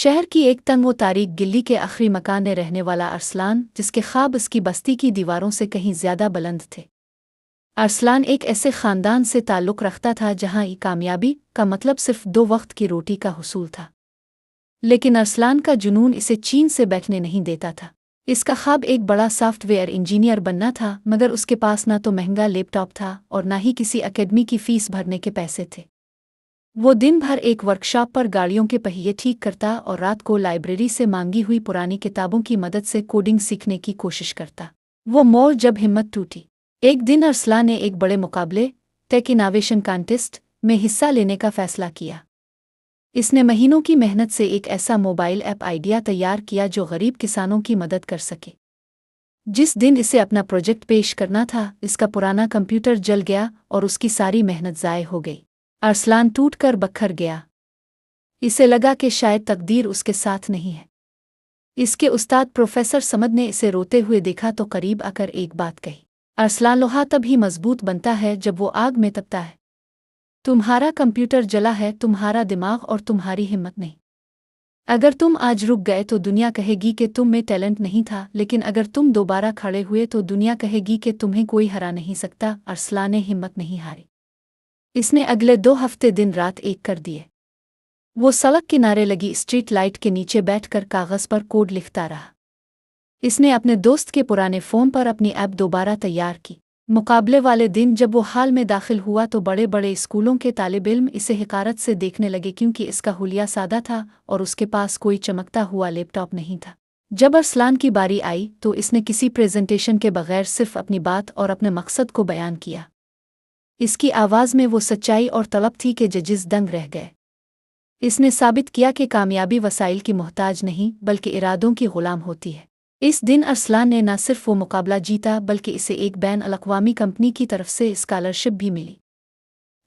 शहर की एक तंग व तारीक गिल्ली के आखिरी मकान में रहने वाला अरसलान, जिसके ख्वाब उसकी बस्ती की दीवारों से कहीं ज्यादा बुलंद थे। अरसलान एक ऐसे ख़ानदान से ताल्लुक़ रखता था जहाँ कामयाबी का मतलब सिर्फ 2 वक्त की रोटी का हुसूल था। लेकिन अरसलान का जुनून इसे चैन से बैठने नहीं देता था। इसका ख्वाब एक बड़ा सॉफ्टवेयर इंजीनियर बनना था, मगर उसके पास ना तो महंगा लैपटॉप था और ना ही किसी एकेडमी की फीस भरने के पैसे थे। वो दिन भर एक वर्कशॉप पर गाड़ियों के पहिए ठीक करता और रात को लाइब्रेरी से मांगी हुई पुरानी किताबों की मदद से कोडिंग सीखने की कोशिश करता। वो मोड़ जब हिम्मत टूटी। एक दिन अरसलान ने एक बड़े मुकाबले टेक इनोवेशन कॉन्टेस्ट में हिस्सा लेने का फैसला किया। इसने महीनों की मेहनत से एक ऐसा मोबाइल ऐप आइडिया तैयार किया जो गरीब किसानों की मदद कर सके। जिस दिन इसे अपना प्रोजेक्ट पेश करना था, इसका पुराना कंप्यूटर जल गया और उसकी सारी मेहनत ज़ाय हो गई। अरसलान टूट कर बखर गया। इसे लगा कि शायद तकदीर उसके साथ नहीं है। इसके उस्ताद प्रोफेसर समद ने इसे रोते हुए देखा तो करीब आकर एक बात कही, अरसलान, लोहा तभी मजबूत बनता है जब वो आग में तपता है। तुम्हारा कंप्यूटर जला है, तुम्हारा दिमाग और तुम्हारी हिम्मत नहीं। अगर तुम आज रुक गए तो दुनिया कहेगी कि तुम में टैलेंट नहीं था, लेकिन अगर तुम दोबारा खड़े हुए तो दुनिया कहेगी कि तुम्हें कोई हरा नहीं सकता। अरसलान ने हिम्मत नहीं हारी। इसने अगले 2 हफ्ते दिन रात एक कर दिए। वो सड़क किनारे लगी स्ट्रीट लाइट के नीचे बैठकर कागज़ पर कोड लिखता रहा। इसने अपने दोस्त के पुराने फ़ोन पर अपनी ऐप दोबारा तैयार की। मुकाबले वाले दिन जब वो हाल में दाखिल हुआ तो बड़े बड़े स्कूलों के तालिब इल्म इसे हिकारत से देखने लगे, क्योंकि इसका हुलिया सादा था और उसके पास कोई चमकता हुआ लैपटॉप नहीं था। जब अरसलान की बारी आई तो इसने किसी प्रेजेंटेशन के बगैर सिर्फ अपनी बात और अपने मकसद को बयान किया। इसकी आवाज़ में वो सच्चाई और तलब थी कि जजिस दंग रह गए। इसने साबित किया कि कामयाबी वसाइल की मोहताज नहीं बल्कि इरादों की गुलाम होती है। इस दिन अरसलान ने न सिर्फ वो मुकाबला जीता, बल्कि इसे एक बैन अल-अक़वामी कंपनी की तरफ से स्कॉलरशिप भी मिली।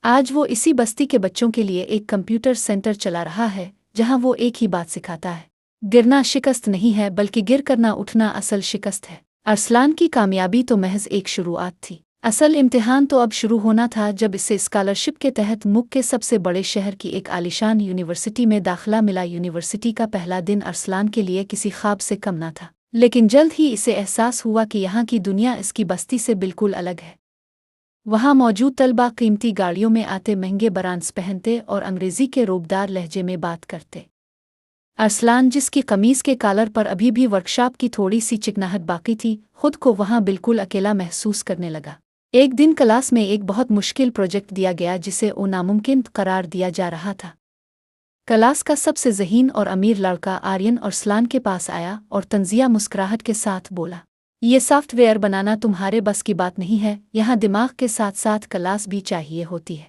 आज वो इसी बस्ती के बच्चों के लिए एक कंप्यूटर सेंटर चला रहा है, जहां वो एक ही बात सिखाता है, गिरना शिकस्त नहीं है, बल्कि गिर कर ना उठना असल शिकस्त है। अरसलान की कामयाबी तो महज एक शुरुआत थी। असल इम्तिहान तो अब शुरू होना था, जब इसे स्कॉलरशिप के तहत मुल्क के सबसे बड़े शहर की एक आलीशान यूनिवर्सिटी में दाखिला मिला। यूनिवर्सिटी का पहला दिन अरसलान के लिए किसी ख्वाब से कम न था, लेकिन जल्द ही इसे एहसास हुआ कि यहाँ की दुनिया इसकी बस्ती से बिल्कुल अलग है। वहाँ मौजूद तलबा कीमती गाड़ियों में आते, महंगे ब्रांड्स पहनते और अंग्रेज़ी के रोबदार लहजे में बात करते। अरसलान, जिसकी कमीज़ के कॉलर पर अभी भी वर्कशॉप की थोड़ी सी चिकनाहट बाकी थी, खुद को वहाँ बिल्कुल अकेला महसूस करने लगा। एक दिन क्लास में एक बहुत मुश्किल प्रोजेक्ट दिया गया जिसे वो नामुमकिन करार दिया जा रहा था। क्लास का सबसे ज़हीन और अमीर लड़का आर्यन अरसलान के पास आया और तंज़िया मुस्कुराहट के साथ बोला, ये सॉफ्टवेयर बनाना तुम्हारे बस की बात नहीं है, यहाँ दिमाग के साथ साथ क्लास भी चाहिए होती है।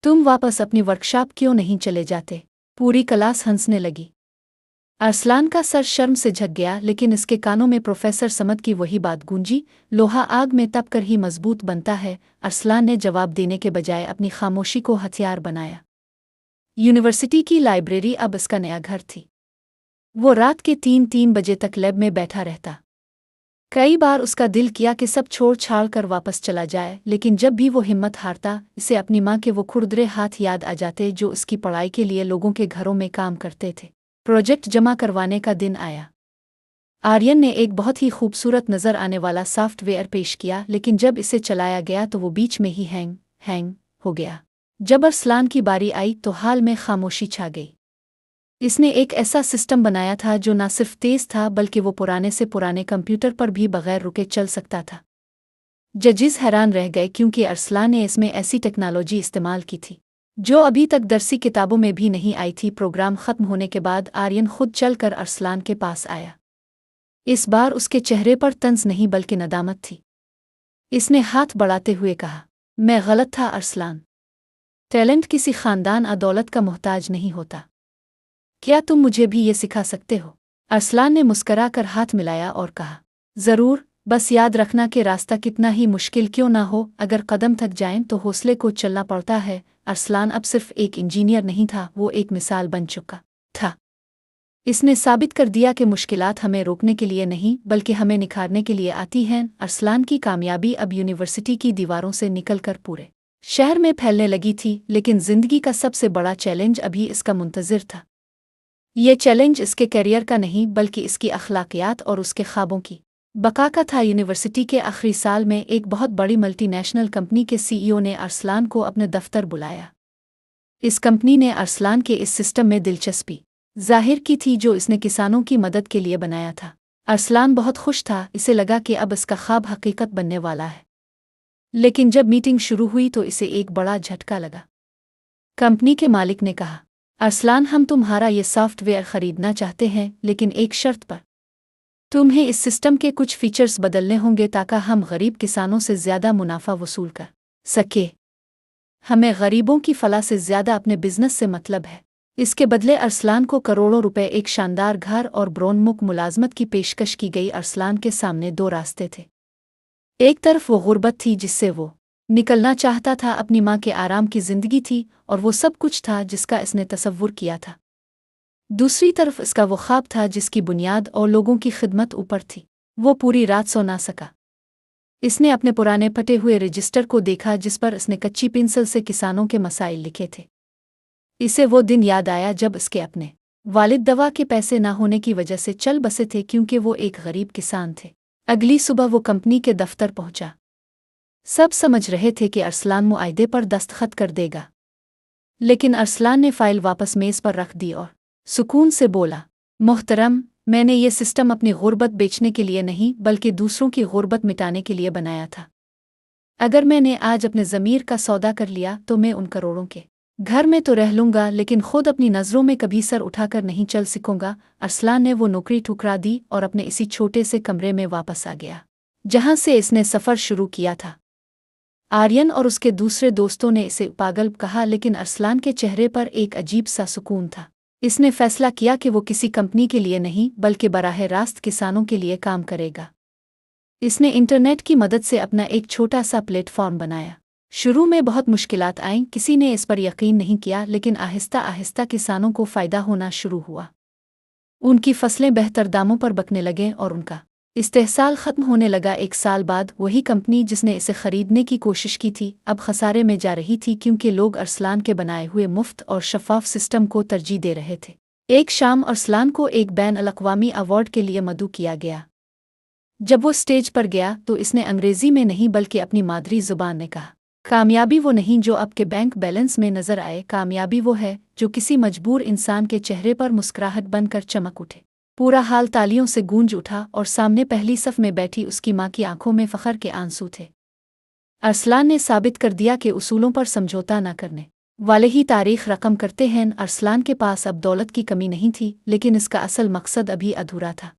तुम वापस अपनी वर्कशॉप क्यों नहीं चले जाते? पूरी क्लास हंसने लगी। अरसलान का सर शर्म से झक गया, लेकिन इसके कानों में प्रोफेसर समद की वही बात गूंजी, लोहा आग में तप कर ही मजबूत बनता है। अरसलान ने जवाब देने के बजाय अपनी खामोशी को हथियार बनाया। यूनिवर्सिटी की लाइब्रेरी अब इसका नया घर थी। वो रात के 3-3 बजे तक लैब में बैठा रहता। कई बार उसका दिल किया कि सब छोड़ छाड़ कर वापस चला जाए, लेकिन जब भी वो हिम्मत हारता, इसे अपनी माँ के वो खुरदरे हाथ याद आ जाते जो उसकी पढ़ाई के लिए लोगों के घरों में काम करते थे। प्रोजेक्ट जमा करवाने का दिन आया। आर्यन ने एक बहुत ही खूबसूरत नज़र आने वाला सॉफ्टवेयर पेश किया, लेकिन जब इसे चलाया गया तो वो बीच में ही हैंग हो गया। जब अरसलान की बारी आई तो हाल में खामोशी छा गई। इसने एक ऐसा सिस्टम बनाया था जो न सिर्फ तेज़ था, बल्कि वो पुराने से पुराने कंप्यूटर पर भी बगैर रुके चल सकता था। जजिस हैरान रह गए, क्योंकि अरसलान ने इसमें ऐसी टेक्नोलॉजी इस्तेमाल की थी जो अभी तक दरसी किताबों में भी नहीं आई थी। प्रोग्राम ख़त्म होने के बाद आर्यन खुद चलकर अरसलान के पास आया। इस बार उसके चेहरे पर तंज नहीं बल्कि नदामत थी। इसने हाथ बढ़ाते हुए कहा, मैं गलत था अरसलान। टैलेंट किसी ख़ानदान या दौलत का मोहताज नहीं होता। क्या तुम मुझे भी ये सिखा सकते हो? अरसलान ने मुस्करा कर हाथ मिलाया और कहा, ज़रूर, बस याद रखना कि रास्ता कितना ही मुश्किल क्यों ना हो, अगर कदम थक जाएं तो हौसले को चलना पड़ता है। अरसलान अब सिर्फ एक इंजीनियर नहीं था, वो एक मिसाल बन चुका था। इसने साबित कर दिया कि मुश्किलात हमें रोकने के लिए नहीं बल्कि हमें निखारने के लिए आती हैं। अरसलान की कामयाबी अब यूनिवर्सिटी की दीवारों से निकलकर पूरे शहर में फैलने लगी थी, लेकिन जिंदगी का सबसे बड़ा चैलेंज अभी इसका मुंतज़िर था। ये चैलेंज इसके करियर का नहीं बल्कि इसकी अखलाकियात और उसके ख्वाबों की बका का था। यूनिवर्सिटी के आखिरी साल में एक बहुत बड़ी मल्टीनेशनल कंपनी के सीईओ ने अरसलान को अपने दफ्तर बुलाया। इस कंपनी ने अरसलान के इस सिस्टम में दिलचस्पी जाहिर की थी जो इसने किसानों की मदद के लिए बनाया था। अरसलान बहुत खुश था, इसे लगा कि अब इसका ख्वाब हकीकत बनने वाला है। लेकिन जब मीटिंग शुरू हुई तो इसे एक बड़ा झटका लगा। कंपनी के मालिक ने कहा, अरसलान, हम तुम्हारा ये सॉफ्टवेयर खरीदना चाहते हैं, लेकिन एक शर्त पर। तुम्हें इस सिस्टम के कुछ फीचर्स बदलने होंगे ताकि हम गरीब किसानों से ज़्यादा मुनाफा वसूल कर सके। हमें गरीबों की फलाह से ज़्यादा अपने बिजनेस से मतलब है। इसके बदले अरसलान को करोड़ों रुपए, एक शानदार घर और ब्रोन्मुख मुलाजमत की पेशकश की गई। अरसलान के सामने दो रास्ते थे। एक तरफ वो गुर्बत थी जिससे वो निकलना चाहता था, अपनी माँ के आराम की जिंदगी थी और वो सब कुछ था जिसका इसने तसव्वुर किया था। दूसरी तरफ इसका वो ख्वाब था जिसकी बुनियाद और लोगों की खिदमत ऊपर थी। वो पूरी रात सो ना सका। इसने अपने पुराने फटे हुए रजिस्टर को देखा जिस पर इसने कच्ची पेंसिल से किसानों के मसाइल लिखे थे। इसे वो दिन याद आया जब इसके अपने वालिद दवा के पैसे ना होने की वजह से चल बसे थे, क्योंकि वो एक गरीब किसान थे। अगली सुबह वो कंपनी के दफ्तर पहुंचा। सब समझ रहे थे कि अरसलान मुआहदे पर दस्तखत कर देगा, लेकिन अरसलान ने फाइल वापस मेज पर रख दी और सुकून से बोला, मोहतरम, मैंने ये सिस्टम अपनी गुर्बत बेचने के लिए नहीं बल्कि दूसरों की गुर्बत मिटाने के लिए बनाया था। अगर मैंने आज अपने ज़मीर का सौदा कर लिया तो मैं उन करोड़ों के घर में तो रह लूँगा, लेकिन खुद अपनी नज़रों में कभी सर उठाकर नहीं चल सकूँगा। अरसलान ने वो नौकरी ठुकरा दी और अपने इसी छोटे से कमरे में वापस आ गया जहाँ से इसने सफ़र शुरू किया था। आर्यन और उसके दूसरे दोस्तों ने इसे पागल कहा, लेकिन अरसलान के चेहरे पर एक अजीब सा सुकून था। इसने फैसला किया कि वो किसी कंपनी के लिए नहीं बल्कि बराह रास्त किसानों के लिए काम करेगा। इसने इंटरनेट की मदद से अपना एक छोटा सा प्लेटफॉर्म बनाया। शुरू में बहुत मुश्किलात आईं, किसी ने इस पर यकीन नहीं किया, लेकिन आहिस्ता आहिस्ता किसानों को फ़ायदा होना शुरू हुआ। उनकी फसलें बेहतर दामों पर बिकने लगें और उनका इस्तेहसाल ख़त्म होने लगा। एक साल बाद वही कंपनी जिसने इसे खरीदने की कोशिश की थी अब खसारे में जा रही थी, क्योंकि लोग अरसलान के बनाए हुए मुफ्त और शफाफ सिस्टम को तरजीह दे रहे थे। एक शाम अरसलान को एक बैन अल-अक़वामी अवार्ड के लिए मदऊ किया गया। जब वो स्टेज पर गया तो इसने अंग्रेज़ी में नहीं बल्कि अपनी मादरी ज़ुबान में कहा, कामयाबी वो नहीं जो आपके बैंक बैलेंस में नज़र आए, कामयाबी वो है जो किसी मजबूर इंसान के चेहरे पर मुस्कुराहट बनकर चमक उठे। पूरा हाल तालियों से गूंज उठा और सामने पहली सफ में बैठी उसकी माँ की आंखों में फ़ख्र के आंसू थे। अरसलान ने साबित कर दिया कि उसूलों पर समझौता न करने वाले ही तारीख रकम करते हैं। अरसलान के पास अब दौलत की कमी नहीं थी, लेकिन इसका असल मकसद अभी अधूरा था।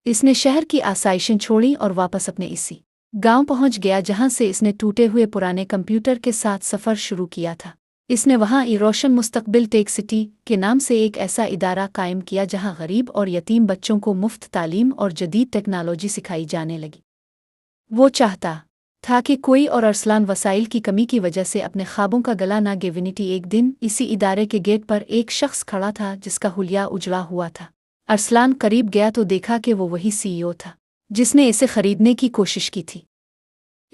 इसने शहर की आसाइशें छोड़ी और वापस अपने इसी गांव पहुंच गया जहां से इसने टूटे हुए पुराने कंप्यूटर के साथ सफ़र शुरू किया था। इसने वहां रोशन मुस्तकबिल टेक सिटी के नाम से एक ऐसा इदारा कायम किया जहां गरीब और यतीम बच्चों को मुफ्त तालीम और जदीद टेक्नोलॉजी सिखाई जाने लगी। वो चाहता था कि कोई और अरसलान वसाइल की कमी की वजह से अपने ख्वाबों का गला ना गिवनिटी। एक दिन इसी इदारे के गेट पर एक शख्स खड़ा था जिसका हुलिया उजड़ा हुआ था। अरसलान करीब गया तो देखा कि वो वही सीईओ था जिसने इसे खरीदने की कोशिश की थी।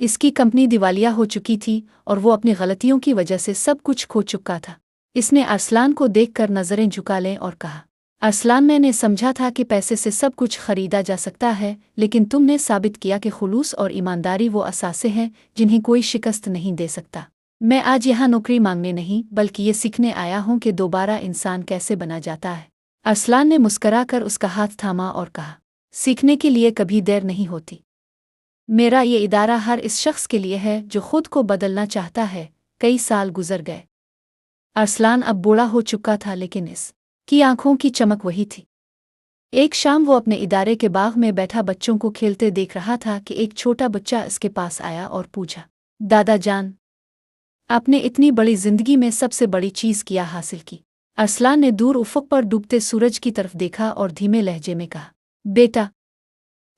इसकी कंपनी दिवालिया हो चुकी थी और वो अपनी गलतियों की वजह से सब कुछ खो चुका था। इसने अरसलान को देखकर नज़रें झुका लें और कहा, अरसलान, मैंने समझा था कि पैसे से सब कुछ खरीदा जा सकता है, लेकिन तुमने साबित किया कि खुलूस और ईमानदारी वो असासे हैं जिन्हें कोई शिकस्त नहीं दे सकता। मैं आज यहाँ नौकरी मांगने नहीं बल्कि ये सीखने आया हूँ कि दोबारा इंसान कैसे बना जाता है। अरसलान ने मुस्कराकर उसका हाथ थामा और कहा, सीखने के लिए कभी देर नहीं होती। मेरा ये इदारा हर इस शख्स के लिए है जो खुद को बदलना चाहता है। कई साल गुजर गए। अरसलान अब बूढ़ा हो चुका था, लेकिन इसकी आंखों की चमक वही थी। एक शाम वो अपने इदारे के बाग में बैठा बच्चों को खेलते देख रहा था कि एक छोटा बच्चा इसके पास आया और पूछा, दादा जान, आपने इतनी बड़ी जिंदगी में सबसे बड़ी चीज़ क्या हासिल की? अरसलान ने दूर उफ़क़ पर डूबते सूरज की तरफ देखा और धीमे लहजे में कहा, बेटा,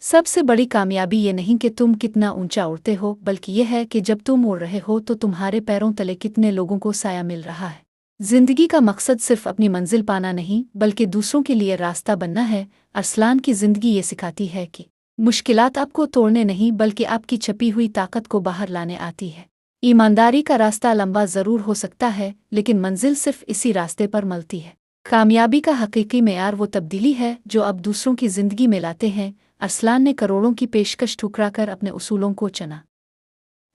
सबसे बड़ी कामयाबी ये नहीं कि तुम कितना ऊंचा उड़ते हो, बल्कि यह है कि जब तुम उड़ रहे हो तो तुम्हारे पैरों तले कितने लोगों को साया मिल रहा है। जिंदगी का मकसद सिर्फ अपनी मंजिल पाना नहीं बल्कि दूसरों के लिए रास्ता बनना है। अरसलान की जिंदगी ये सिखाती है कि मुश्किलात आपको तोड़ने नहीं बल्कि आपकी छपी हुई ताकत को बाहर लाने आती है। ईमानदारी का रास्ता लंबा ज़रूर हो सकता है, लेकिन मंजिल सिर्फ इसी रास्ते पर मिलती है। کامیابی کا حقیقی معیار وہ تبدیلی ہے جو اب دوسروں کی زندگی میں لاتے ہیں۔ ارسلان نے کروڑوں کی پیشکش ٹھکرا کر اپنے اصولوں کو چنا۔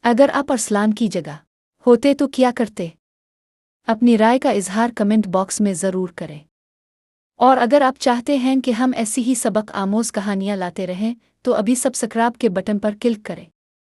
اگر آپ ارسلان کی جگہ ہوتے تو کیا کرتے؟ اپنی رائے کا اظہار کمنٹ باکس میں ضرور کریں۔ اور اگر آپ چاہتے ہیں کہ ہم ایسی ہی سبق آموز کہانیاں لاتے رہیں تو ابھی سبسکرائب کے بٹن پر کلک کریں۔